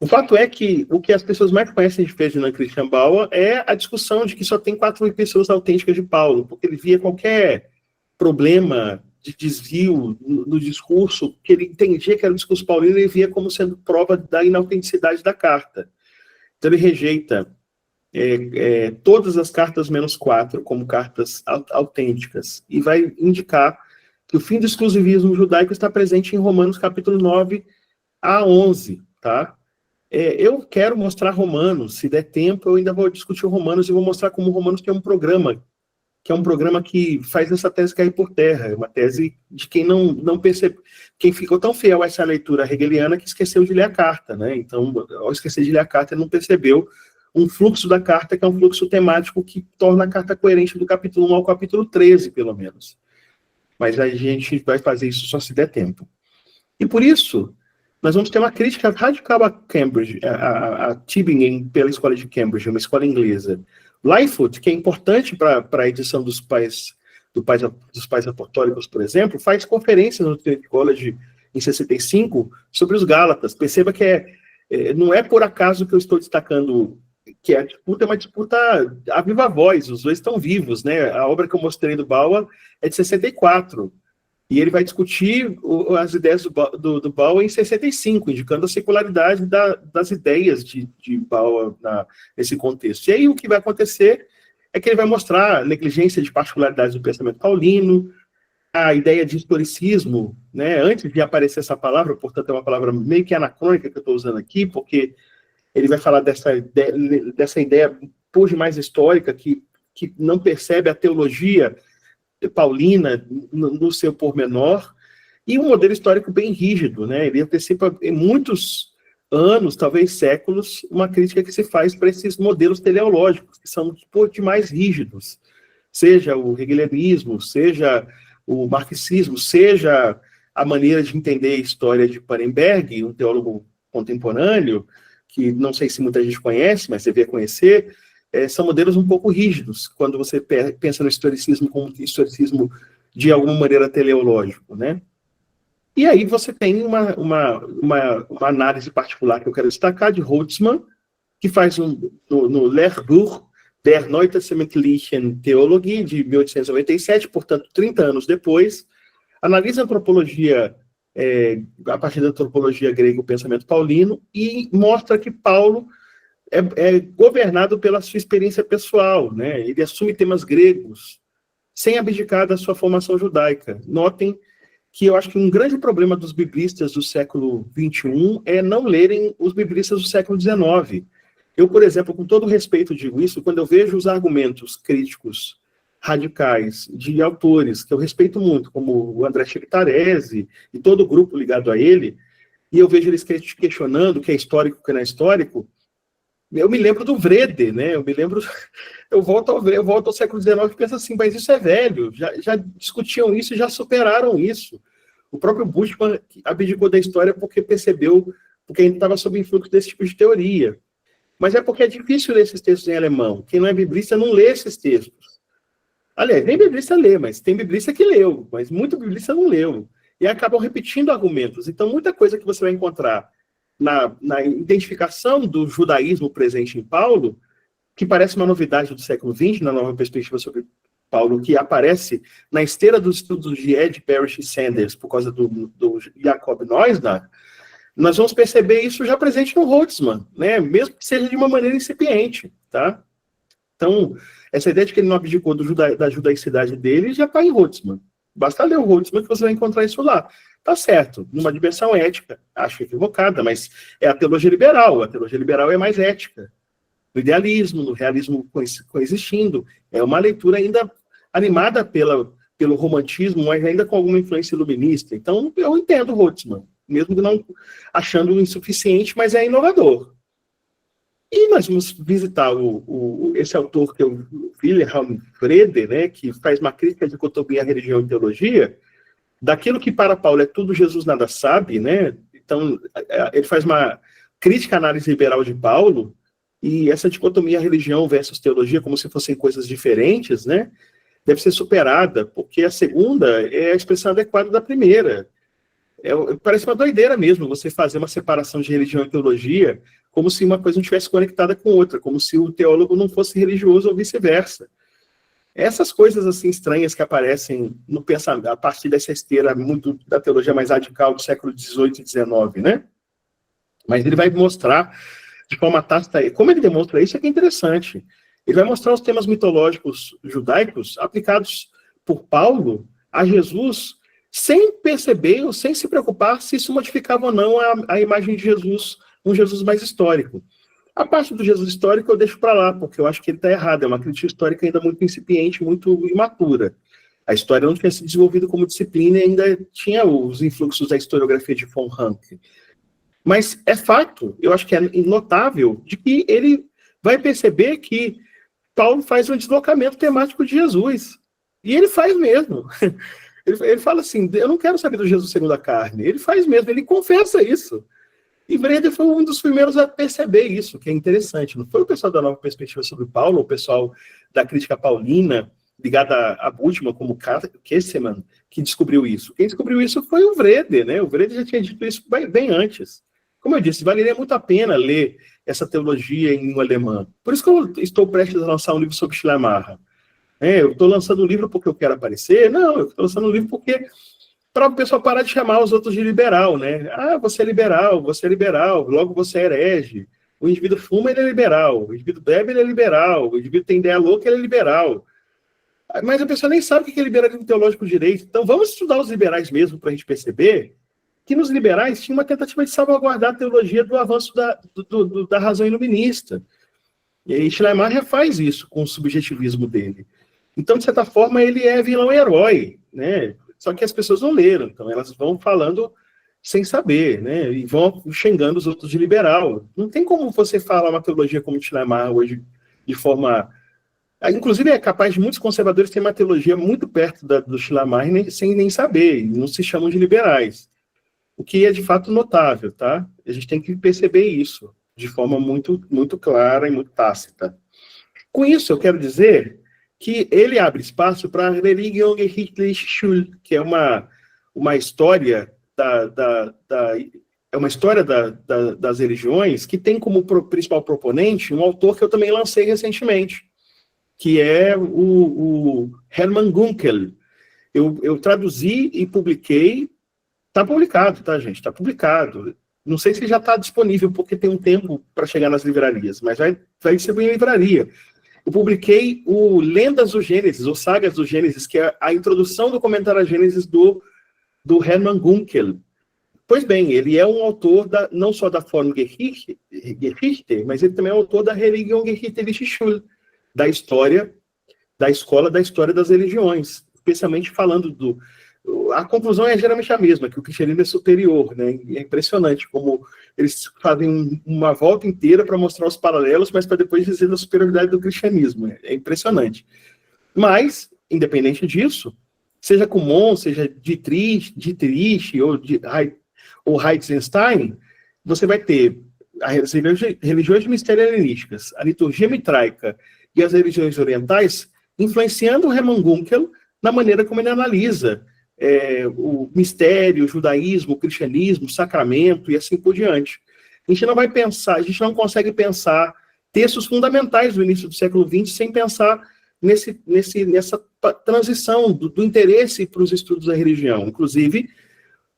O fato é que o que as pessoas mais conhecem de Ferdinand Christian Bauer é a discussão de que só tem 4 pessoas autênticas de Paulo, porque ele via qualquer problema de desvio no discurso, que ele entendia que era o discurso paulino, ele via como sendo prova da inautenticidade da carta. Então ele rejeita todas as cartas menos 4 como cartas autênticas, e vai indicar que o fim do exclusivismo judaico está presente em Romanos capítulo 9 a 11, tá? Eu quero mostrar Romanos, se der tempo, eu ainda vou discutir Romanos e vou mostrar como Romanos tem um programa, que é um programa que faz essa tese cair por terra, é uma tese de quem não percebe, quem ficou tão fiel a essa leitura hegeliana que esqueceu de ler a carta, né? Então, ao esquecer de ler a carta, ele não percebeu um fluxo da carta, que é um fluxo temático que torna a carta coerente do capítulo 1 ao capítulo 13, pelo menos. Mas a gente vai fazer isso só se der tempo. E por isso, nós vamos ter uma crítica radical a Cambridge, a Tübingen, pela escola de Cambridge, uma escola inglesa. Lightfoot, que é importante para a edição dos pais apostólicos, por exemplo, faz conferência no Trinity College em 65 sobre os Gálatas. Perceba que não é por acaso que eu estou destacando que a disputa é uma disputa a viva voz, os dois estão vivos, né? A obra que eu mostrei do Bauer é de 64, e ele vai discutir as ideias do Bauer em 65, indicando a secularidade das ideias de Bauer nesse contexto. E aí o que vai acontecer é que ele vai mostrar a negligência de particularidades do pensamento paulino, a ideia de historicismo, né? Antes de aparecer essa palavra, portanto é uma palavra meio que anacrônica que eu estou usando aqui, porque ele vai falar dessa ideia por demais histórica, que não percebe a teologia paulina no seu pormenor, e um modelo histórico bem rígido, né? Ele antecipa em muitos anos, talvez séculos, uma crítica que se faz para esses modelos teleológicos, que são por demais rígidos, seja o hegelianismo, seja o marxismo, seja a maneira de entender a história de Parenberg, um teólogo contemporâneo, que não sei se muita gente conhece, mas devia conhecer, são modelos um pouco rígidos, quando você pensa no historicismo como historicismo de alguma maneira teleológico, né? E aí você tem uma análise particular que eu quero destacar, de Holtzmann, que faz no Lehrbuch der Neutestamentlichen Theologie, de 1897, portanto, 30 anos depois, analisa a antropologia a partir da antropologia grega, o pensamento paulino, e mostra que Paulo é governado pela sua experiência pessoal, né? Ele assume temas gregos, sem abdicar da sua formação judaica. Notem que eu acho que um grande problema dos biblistas do século XXI é não lerem os biblistas do século XIX. Eu, por exemplo, com todo respeito digo isso, quando eu vejo os argumentos críticos radicais de autores que eu respeito muito, como o André Chiritarese e todo o grupo ligado a ele, e eu vejo eles questionando o que é histórico e o que não é histórico, eu me lembro do Vrede, né? Eu volto ao século XIX e penso assim, mas isso é velho, já discutiam isso e já superaram isso. O próprio Bushman abdicou da história porque percebeu, porque ainda estava sob influxo desse tipo de teoria. Mas é porque é difícil ler esses textos em alemão. Quem não é biblista não lê esses textos. Aliás, nem biblista lê, mas tem biblista que leu, mas muito biblista não leu. E acabam repetindo argumentos. Então, muita coisa que você vai encontrar na identificação do judaísmo presente em Paulo, que parece uma novidade do século XX, na nova perspectiva sobre Paulo, que aparece na esteira dos estudos de Ed Parrish e Sanders, por causa do Jacob Neusner, nós vamos perceber isso já presente no Holtzman, né? Mesmo que seja de uma maneira incipiente, tá? Então, essa ideia de que ele não abdicou da judaicidade dele já está em Holtzman. Basta ler o Holtzman que você vai encontrar isso lá. Tá certo, numa dimensão ética, acho equivocada, mas é a teologia liberal. A teologia liberal é mais ética. No idealismo, no realismo coexistindo. É uma leitura ainda animada pelo romantismo, mas ainda com alguma influência iluminista. Então, eu entendo o Holtzman, mesmo não achando insuficiente, mas é inovador. E nós vamos visitar esse autor, que é o Wilhelm Frede, né, que faz uma crítica de dicotomia religião e teologia, daquilo que para Paulo é tudo, Jesus nada sabe, né? Então, ele faz uma crítica à análise liberal de Paulo, e essa dicotomia religião versus teologia, como se fossem coisas diferentes, né? Deve ser superada, porque a segunda é a expressão adequada da primeira. Parece uma doideira mesmo você fazer uma separação de religião e teologia como se uma coisa não estivesse conectada com outra, como se o teólogo não fosse religioso ou vice-versa. Essas coisas assim estranhas que aparecem no pensamento, a partir dessa esteira muito da teologia mais radical do século XVIII e XIX, né? Mas ele vai mostrar de forma tácita, como ele demonstra isso é que é interessante. Ele vai mostrar os temas mitológicos judaicos aplicados por Paulo a Jesus, sem perceber ou sem se preocupar se isso modificava ou não a imagem de Jesus, um Jesus mais histórico. A parte do Jesus histórico eu deixo para lá, porque eu acho que ele está errado. É uma crítica histórica ainda muito incipiente, muito imatura. A história não tinha se desenvolvido como disciplina e ainda tinha os influxos da historiografia de von Ranke. Mas é fato, eu acho que é notável, de que ele vai perceber que Paulo faz um deslocamento temático de Jesus. E ele faz mesmo. Ele fala assim, eu não quero saber do Jesus segundo a carne. Ele faz mesmo, ele confessa isso. E Frede foi um dos primeiros a perceber isso, que é interessante. Não foi o pessoal da nova perspectiva sobre Paulo, o pessoal da crítica paulina, ligada a Bultmann, como Kesselman, que descobriu isso. Quem descobriu isso foi o Frede, né? O Frede já tinha dito isso bem antes. Como eu disse, valeria muito a pena ler essa teologia em alemão. Por isso que eu estou prestes a lançar um livro sobre Schleiermacher. Eu estou lançando um livro porque eu quero aparecer? Não, eu estou lançando um livro porque para o pessoal parar de chamar os outros de liberal, né? Ah, você é liberal, logo você é herege. O indivíduo fuma, ele é liberal. O indivíduo bebe, ele é liberal. O indivíduo tem ideia louca, ele é liberal. Mas a pessoa nem sabe o que é liberalismo teológico direito. Então vamos estudar os liberais mesmo para a gente perceber que nos liberais tinha uma tentativa de salvaguardar a teologia do avanço da razão iluminista. E aí Schleiermacher faz isso com o subjetivismo dele. Então, de certa forma, ele é vilão-herói, né? Só que as pessoas não leram, então elas vão falando sem saber, né? E vão xingando os outros de liberal. Não tem como você falar uma teologia como Schleiermacher hoje de forma... Inclusive, é capaz de muitos conservadores terem uma teologia muito perto do Schleiermacher sem nem saber, e não se chamam de liberais. O que é, de fato, notável, tá? A gente tem que perceber isso de forma muito, muito clara e muito tácita. Com isso, eu quero dizer que ele abre espaço para a Religionsgeschichtliche Schule, que é uma história das religiões que tem como principal proponente um autor que eu também lancei recentemente, que é o Hermann Gunkel. Eu traduzi e publiquei. Está publicado, tá, gente? Está publicado. Não sei se já está disponível, porque tem um tempo para chegar nas livrarias, mas vai ser em livraria. Eu publiquei o Lendas do Gênesis, ou Sagas do Gênesis, que é a introdução do comentário a Gênesis do Hermann Gunkel. Pois bem, ele é um autor não só da Formgeschichte, mas ele também é autor da Religionsgeschichtliche Schule, da história das religiões, especialmente falando a conclusão é geralmente a mesma, que o cristianismo é superior, né? É impressionante como eles fazem uma volta inteira para mostrar os paralelos, mas para depois dizer da superioridade do cristianismo. É impressionante. Mas, independente disso, seja Kumon, seja Dietrich ou Heisenstein, você vai ter as religiões de mistério helenísticas, a liturgia mitraica e as religiões orientais influenciando o Hermann Gunkel na maneira como ele analisa o mistério, o judaísmo, o cristianismo, o sacramento e assim por diante. A gente não consegue pensar textos fundamentais do início do século XX sem pensar nessa transição do interesse para os estudos da religião. Inclusive,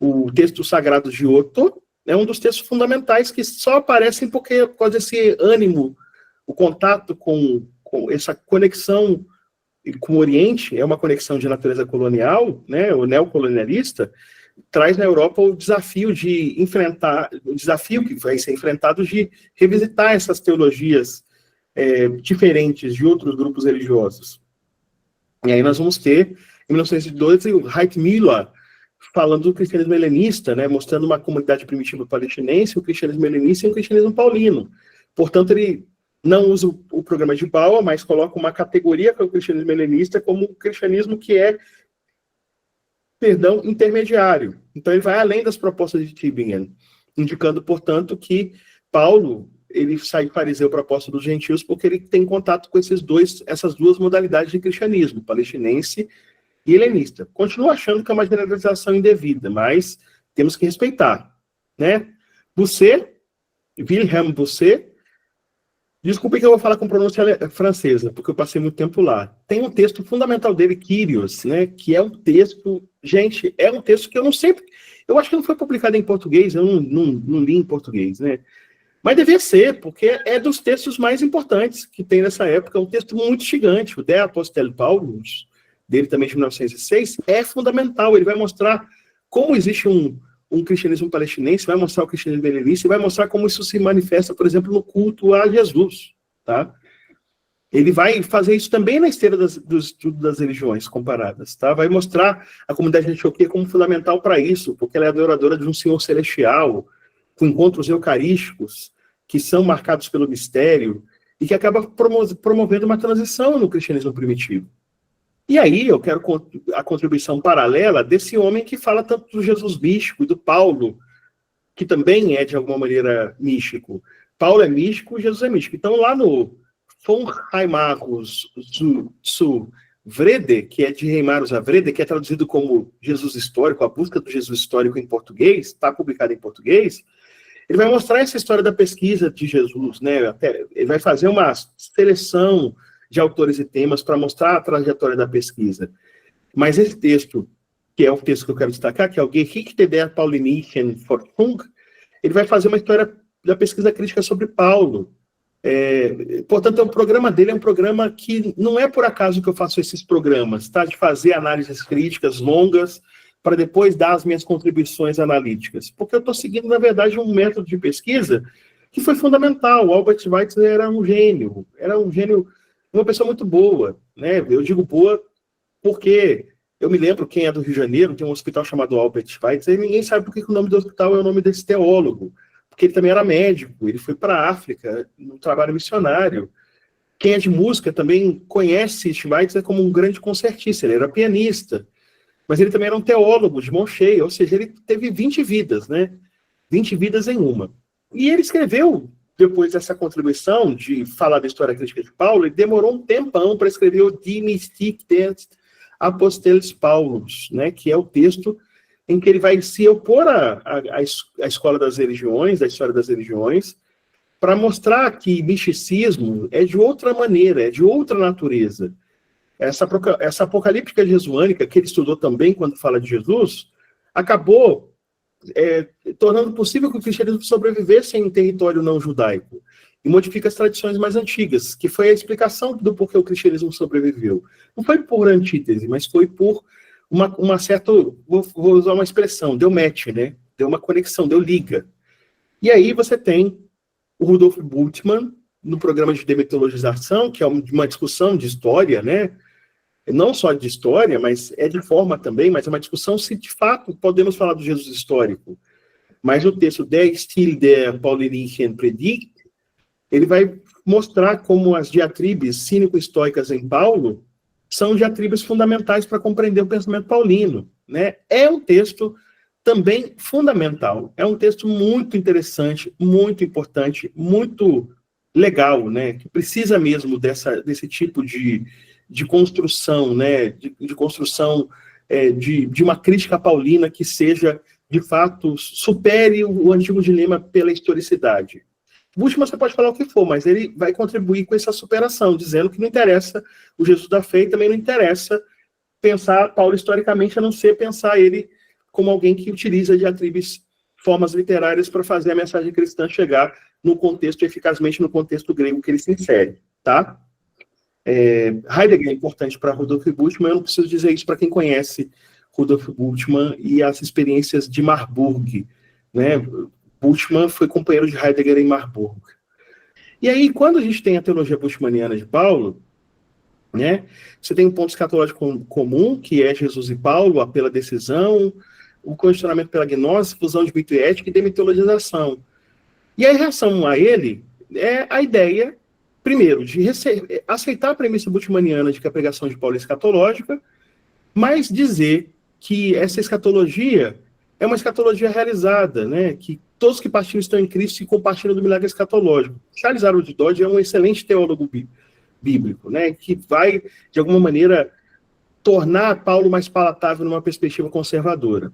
o texto sagrado de Otto é um dos textos fundamentais que só aparecem por causa desse ânimo, o contato com essa conexão com o Oriente, é uma conexão de natureza colonial, né, o neocolonialista, traz na Europa o desafio que vai ser enfrentado de revisitar essas teologias diferentes de outros grupos religiosos. E aí nós vamos ter, em 1912, o Heitmüller falando do cristianismo helenista, né, mostrando uma comunidade primitiva palestinense, o cristianismo helenista e o cristianismo paulino. Portanto, ele não usa o programa de Bauer, mas coloca uma categoria que é o cristianismo helenista como o cristianismo que é, intermediário. Então, ele vai além das propostas de Tübingen, indicando, portanto, que Paulo, ele sai fariseu para apóstolo dos gentios porque ele tem contato com essas duas modalidades de cristianismo, palestinense e helenista. Continuo achando que é uma generalização indevida, mas temos que respeitar, né? Wilhelm Bucer, desculpe que eu vou falar com pronúncia francesa, porque eu passei muito tempo lá. Tem um texto fundamental dele, Kyrios, né, que é um texto... Gente, é um texto que eu não sei... Eu acho que não foi publicado em português, eu não li em português, né? Mas devia ser, porque é dos textos mais importantes que tem nessa época. É um texto muito gigante. O De Apostel Paulus, dele também de 1906, é fundamental. Ele vai mostrar como existe um cristianismo palestinense, vai mostrar o cristianismo helenista e vai mostrar como isso se manifesta, por exemplo, no culto a Jesus, tá? Ele vai fazer isso também na esteira do estudo das religiões comparadas, tá? Vai mostrar a comunidade de Antioquia como fundamental para isso, porque ela é adoradora de um Senhor celestial, com encontros eucarísticos, que são marcados pelo mistério, e que acaba promovendo uma transição no cristianismo primitivo. E aí eu quero a contribuição paralela desse homem que fala tanto do Jesus místico e do Paulo, que também é, de alguma maneira, místico. Paulo é místico, Jesus é místico. Então, lá no Von Heimarus zu Vrede, que é de Heimarus a Vrede, que é traduzido como Jesus histórico, a busca do Jesus histórico em português, está publicado em português, ele vai mostrar essa história da pesquisa de Jesus, né? Ele vai fazer uma seleção de autores e temas para mostrar a trajetória da pesquisa. Mas esse texto, que é o texto que eu quero destacar, que é o Geschichte der Paulinischen Forschung, ele vai fazer uma história da pesquisa crítica sobre Paulo. Portanto, o programa dele é um programa que não é por acaso que eu faço esses programas, tá? De fazer análises críticas longas para depois dar as minhas contribuições analíticas. Porque eu estou seguindo, na verdade, um método de pesquisa que foi fundamental. O Albert Schweitzer era um gênio, uma pessoa muito boa, né? Eu digo boa porque eu me lembro, quem é do Rio de Janeiro, tem um hospital chamado Albert Schweitzer, e ninguém sabe por que o nome do hospital é o nome desse teólogo, porque ele também era médico, ele foi para a África, no trabalho missionário. Quem é de música também conhece Schweitzer como um grande concertista, ele era pianista, mas ele também era um teólogo de mão cheia, ou seja, ele teve 20 vidas, né? 20 vidas em uma. E ele escreveu, depois dessa contribuição de falar da história crítica de Paulo, ele demorou um tempão para escrever o Die Mystik des Aposteles Paulus, né, que é o texto em que ele vai se opor à escola das religiões, da história das religiões, para mostrar que misticismo é de outra maneira, é de outra natureza. Essa apocalíptica jesuânica, que ele estudou também quando fala de Jesus, acabou tornando possível que o cristianismo sobrevivesse em território não judaico e modifica as tradições mais antigas, que foi a explicação do porquê o cristianismo sobreviveu. Não foi por antítese, mas foi por uma certa, vou usar uma expressão, deu match, né? deu uma conexão, deu liga. E aí você tem o Rudolf Bultmann, no programa de demetodologização, que é uma discussão de história, né? Não só de história, mas é de forma também, mas é uma discussão se de fato podemos falar do Jesus histórico. Mas o texto Der Stil der Paulinischen Predigt, ele vai mostrar como as diatribes cínico-estoicas em Paulo são diatribes fundamentais para compreender o pensamento paulino, né? É um texto também fundamental, é um texto muito interessante, muito importante, muito legal, né? Que precisa mesmo desse tipo de construção, né? De construção de uma crítica paulina que seja, de fato, supere o antigo dilema pela historicidade. Bultmann você pode falar o que for, mas ele vai contribuir com essa superação, dizendo que não interessa o Jesus da fé e também não interessa pensar Paulo historicamente, a não ser pensar ele como alguém que utiliza diatribes, formas literárias para fazer a mensagem cristã chegar no contexto, eficazmente no contexto grego que ele se insere, tá? Heidegger é importante para Rudolf Bultmann, eu não preciso dizer isso para quem conhece Rudolf Bultmann e as experiências de Marburg, né? Bultmann foi companheiro de Heidegger em Marburg. E aí, quando a gente tem a teologia bultmanniana de Paulo, né, você tem um ponto escatológico comum, que é Jesus e Paulo, a pela decisão, o condicionamento pela gnose, fusão de mito e ética e demitologização. E a reação a ele é a ideia, primeiro, de aceitar a premissa bultmanniana de que a pregação de Paulo é escatológica, mas dizer que essa escatologia é uma escatologia realizada, né, que todos que partilham estão em Cristo e compartilham do milagre escatológico. Charles Harold Dodge é um excelente teólogo bíblico, né, que vai, de alguma maneira, tornar Paulo mais palatável numa perspectiva conservadora.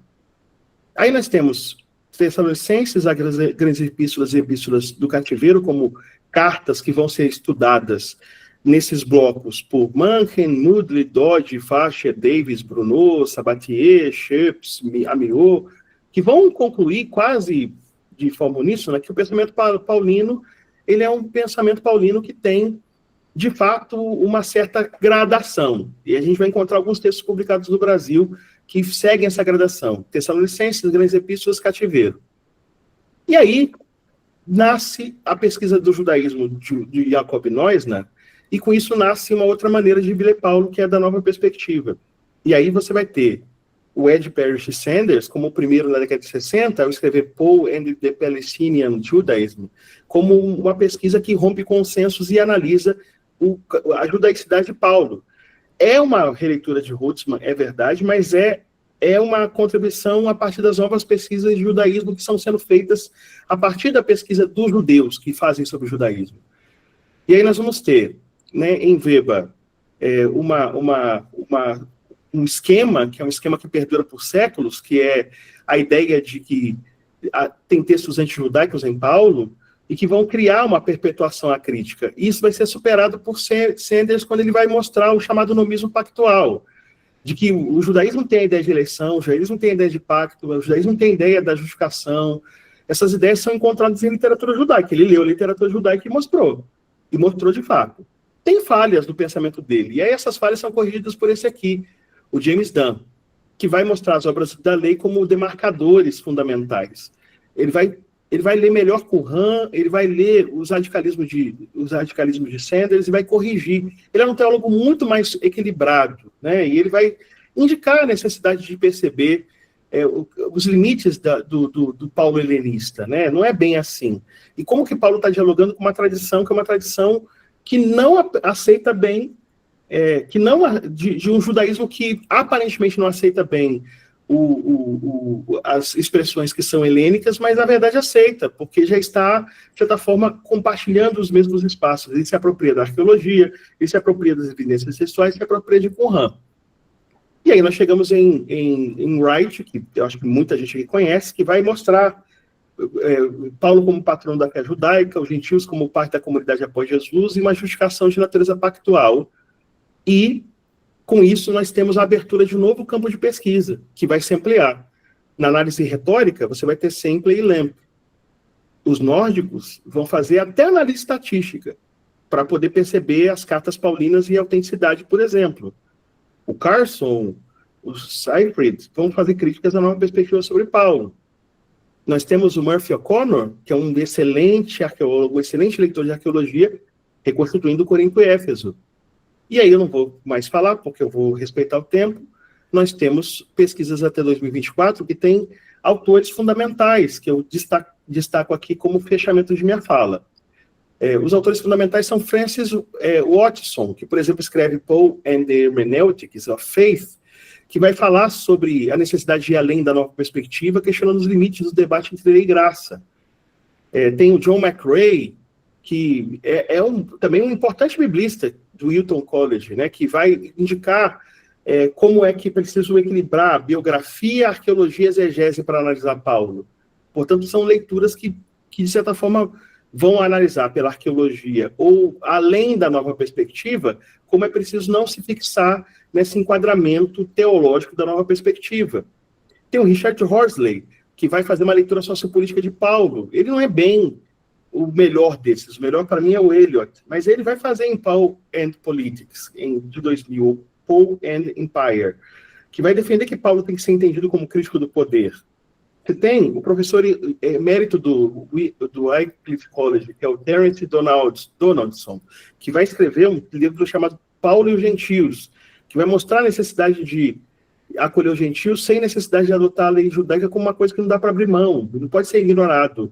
Aí nós temos Tessalonicenses, as grandes epístolas e epístolas do cativeiro, como cartas que vão ser estudadas nesses blocos por Manken, Mudley, Dodge, Facher, Davis, Bruno, Sabatier, Schoeps, Amiot, que vão concluir quase de forma uníssona que o pensamento paulino ele é um pensamento paulino que tem, de fato, uma certa gradação. E a gente vai encontrar alguns textos publicados no Brasil que seguem essa gradação. Tessalonicenses, grandes epístolas, cativeiro. E aí nasce a pesquisa do judaísmo de Jacob Neusner, e com isso nasce uma outra maneira de ler Paulo, que é da nova perspectiva. E aí você vai ter o Ed Parrish Sanders, como o primeiro na década de 60, ao escrever Paul and the Palestinian Judaism, como uma pesquisa que rompe consensos e analisa a judaicidade de Paulo. É uma releitura de Husserl, é verdade, mas é uma contribuição a partir das novas pesquisas de judaísmo que estão sendo feitas a partir da pesquisa dos judeus que fazem sobre o judaísmo. E aí nós vamos ter, né, em Weber, um esquema, que é um esquema que perdura por séculos, que é a ideia de que tem textos antijudaicos em Paulo, e que vão criar uma perpetuação à crítica. Isso vai ser superado por Sanders quando ele vai mostrar o chamado nomismo pactual, de que o judaísmo tem a ideia de eleição, o judaísmo tem a ideia de pacto, o judaísmo tem a ideia da justificação. Essas ideias são encontradas em literatura judaica. Ele leu a literatura judaica e mostrou de fato. Tem falhas no pensamento dele, e aí essas falhas são corrigidas por esse aqui, o James Dunn, que vai mostrar as obras da lei como demarcadores fundamentais. Ele vai ler melhor Qumran, ele vai ler os radicalismos de Sanders e vai corrigir. Ele é um teólogo muito mais equilibrado, né? E ele vai indicar a necessidade de perceber os limites do Paulo helenista, né? Não é bem assim. E como que Paulo está dialogando com uma tradição que é uma tradição que não aceita bem, de um judaísmo que aparentemente não aceita bem as expressões que são helênicas, mas na verdade aceita, porque já está, de certa forma, compartilhando os mesmos espaços. Ele se apropria da arqueologia, ele se apropria das evidências textuais, se apropria de Qumran. E aí nós chegamos em Wright, que eu acho que muita gente aqui conhece, que vai mostrar Paulo como patrão da fé judaica, os gentios como parte da comunidade após Jesus, e uma justificação de natureza pactual. E com isso, nós temos a abertura de um novo campo de pesquisa, que vai se ampliar. Na análise retórica, você vai ter Semple e Lemp. Os nórdicos vão fazer até análise estatística, para poder perceber as cartas paulinas e a autenticidade, por exemplo. O Carson, o Seifried, vão fazer críticas à nova perspectiva sobre Paulo. Nós temos o Murphy O'Connor, que é um excelente arqueólogo, um excelente leitor de arqueologia, reconstituindo Corinto e Éfeso. E aí eu não vou mais falar, porque eu vou respeitar o tempo. Nós temos pesquisas até 2024 que têm autores fundamentais, que eu destaco aqui como fechamento de minha fala. Os autores fundamentais são Francis Watson, que, por exemplo, escreve Paul and the Hermeneutics of Faith, que vai falar sobre a necessidade de ir além da nova perspectiva, questionando os limites do debate entre lei e graça. Tem o John McRae, que também um importante biblista do Wilton College, né, que vai indicar como é que preciso equilibrar biografia, arqueologia e exegese para analisar Paulo. Portanto, são leituras que, de certa forma, vão analisar pela arqueologia ou além da nova perspectiva, como é preciso não se fixar nesse enquadramento teológico da nova perspectiva. Tem o Richard Horsley, que vai fazer uma leitura sociopolítica de Paulo. Ele não é bem o melhor desses. O melhor, para mim, é o Eliot. Mas ele vai fazer em Paul and Politics, de 2000, Paul and Empire, que vai defender que Paulo tem que ser entendido como crítico do poder. Você tem o professor emérito do Wycliffe College, que é o Terence Donaldson, que vai escrever um livro chamado Paulo e os Gentios, que vai mostrar a necessidade de acolher os gentios sem necessidade de adotar a lei judaica como uma coisa que não dá para abrir mão, não pode ser ignorado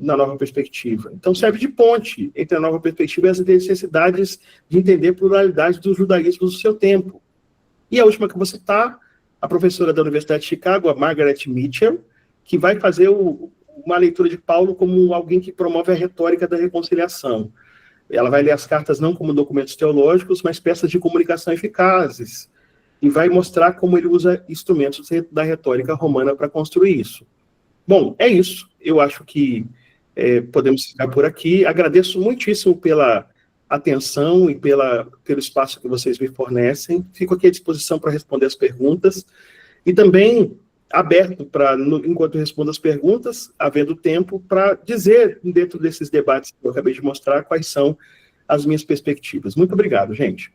na nova perspectiva. Então serve de ponte entre a nova perspectiva e as necessidades de entender a pluralidade do judaísmo do seu tempo. E a última que eu vou citar, a professora da Universidade de Chicago, a Margaret Mitchell, que vai fazer uma leitura de Paulo como alguém que promove a retórica da reconciliação. Ela vai ler as cartas não como documentos teológicos, mas peças de comunicação eficazes, e vai mostrar como ele usa instrumentos da retórica romana para construir isso. Bom, é isso. Eu acho que podemos ficar por aqui. Agradeço muitíssimo pela atenção e pelo espaço que vocês me fornecem. Fico aqui à disposição para responder as perguntas. E também aberto para, enquanto eu respondo as perguntas, havendo tempo, para dizer, dentro desses debates que eu acabei de mostrar, quais são as minhas perspectivas. Muito obrigado, gente.